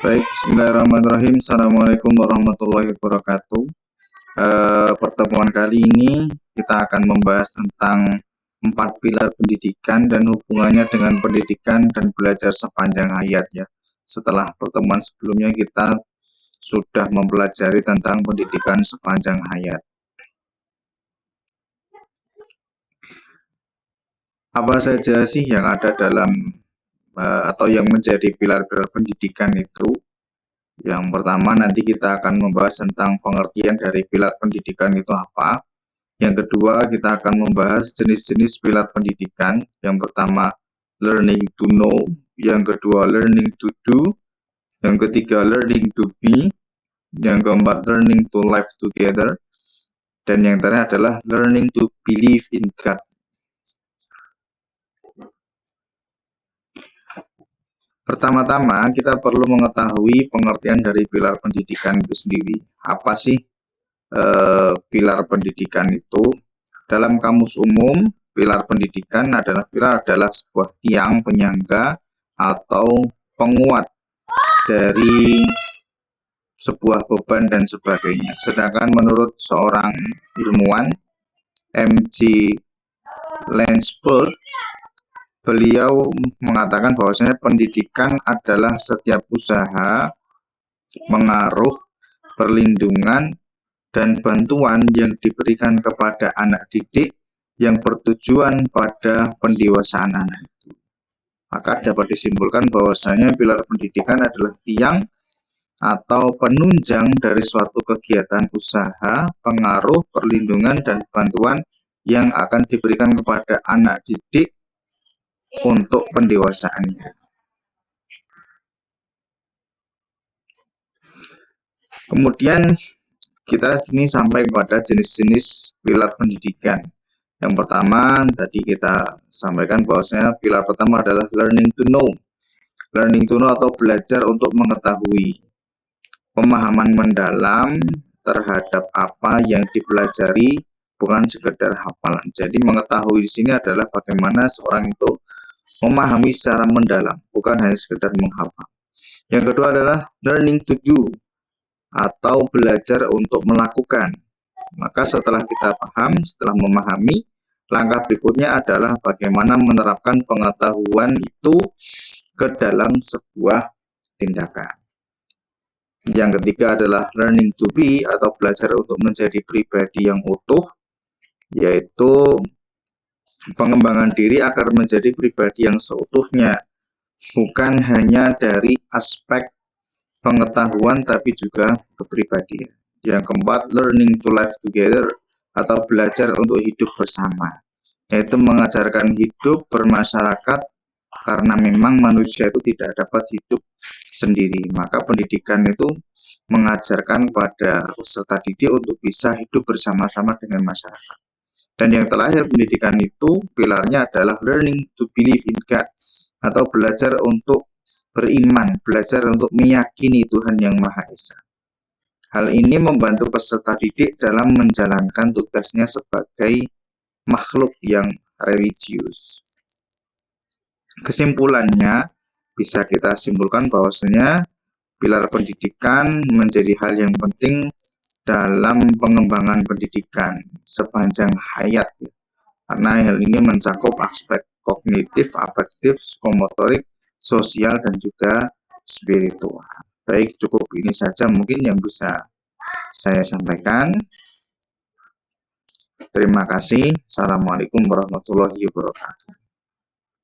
Baik, bismillahirrahmanirrahim. Assalamualaikum warahmatullahi wabarakatuh. Pertemuan kali ini kita akan membahas tentang 4 pilar pendidikan dan hubungannya dengan pendidikan dan belajar sepanjang hayat ya. Setelah pertemuan sebelumnya kita sudah mempelajari tentang pendidikan sepanjang hayat. Apa saja sih yang ada dalam atau yang menjadi pilar-pilar pendidikan itu? Yang pertama nanti kita akan membahas tentang pengertian dari pilar pendidikan itu apa. Yang kedua kita akan membahas jenis-jenis pilar pendidikan. Yang pertama learning to know, yang kedua learning to do, yang ketiga learning to be, yang keempat learning to live together, dan yang terakhir adalah learning to believe in God. Pertama-tama kita perlu mengetahui pengertian dari pilar pendidikan itu sendiri. Apa sih pilar pendidikan itu? Dalam kamus umum, pilar pendidikan adalah sebuah tiang penyangga atau penguat dari sebuah beban dan sebagainya. Sedangkan menurut seorang ilmuwan, M.G. Lansford, beliau mengatakan bahwasanya pendidikan adalah setiap usaha, pengaruh, perlindungan, dan bantuan yang diberikan kepada anak didik yang bertujuan pada pendewasaan anak itu. Maka dapat disimpulkan bahwasanya pilar pendidikan adalah tiang atau penunjang dari suatu kegiatan usaha, pengaruh, perlindungan, dan bantuan yang akan diberikan kepada anak didik untuk pendewasaannya. Kemudian kita sini sampai kepada jenis-jenis pilar pendidikan. Yang pertama tadi kita sampaikan bahwasanya pilar pertama adalah learning to know. Learning to know atau belajar untuk mengetahui. Pemahaman mendalam terhadap apa yang dipelajari, bukan sekedar hafalan. Jadi mengetahui di sini adalah bagaimana seorang itu memahami secara mendalam, bukan hanya sekedar menghafal. Yang kedua adalah learning to do atau belajar untuk melakukan. Maka setelah kita paham, setelah memahami, langkah berikutnya adalah bagaimana menerapkan pengetahuan itu ke dalam sebuah tindakan. Yang ketiga adalah learning to be atau belajar untuk menjadi pribadi yang utuh, yaitu pengembangan diri agar menjadi pribadi yang seutuhnya, bukan hanya dari aspek pengetahuan tapi juga kepribadian. Yang keempat, learning to live together atau belajar untuk hidup bersama, yaitu mengajarkan hidup bermasyarakat karena memang manusia itu tidak dapat hidup sendiri. Maka pendidikan itu mengajarkan pada peserta didik untuk bisa hidup bersama-sama dengan masyarakat. Dan yang terakhir, pendidikan itu pilarnya adalah learning to believe in God atau belajar untuk beriman, belajar untuk meyakini Tuhan yang Maha Esa. Hal ini membantu peserta didik dalam menjalankan tugasnya sebagai makhluk yang religius. Kesimpulannya, bisa kita simpulkan bahwasanya pilar pendidikan menjadi hal yang penting dalam pengembangan pendidikan sepanjang hayat, karena hal ini mencakup aspek kognitif, afektif, psikomotorik, sosial, dan juga spiritual. Baik, cukup ini saja mungkin yang bisa saya sampaikan. Terima kasih. Assalamualaikum warahmatullahi wabarakatuh.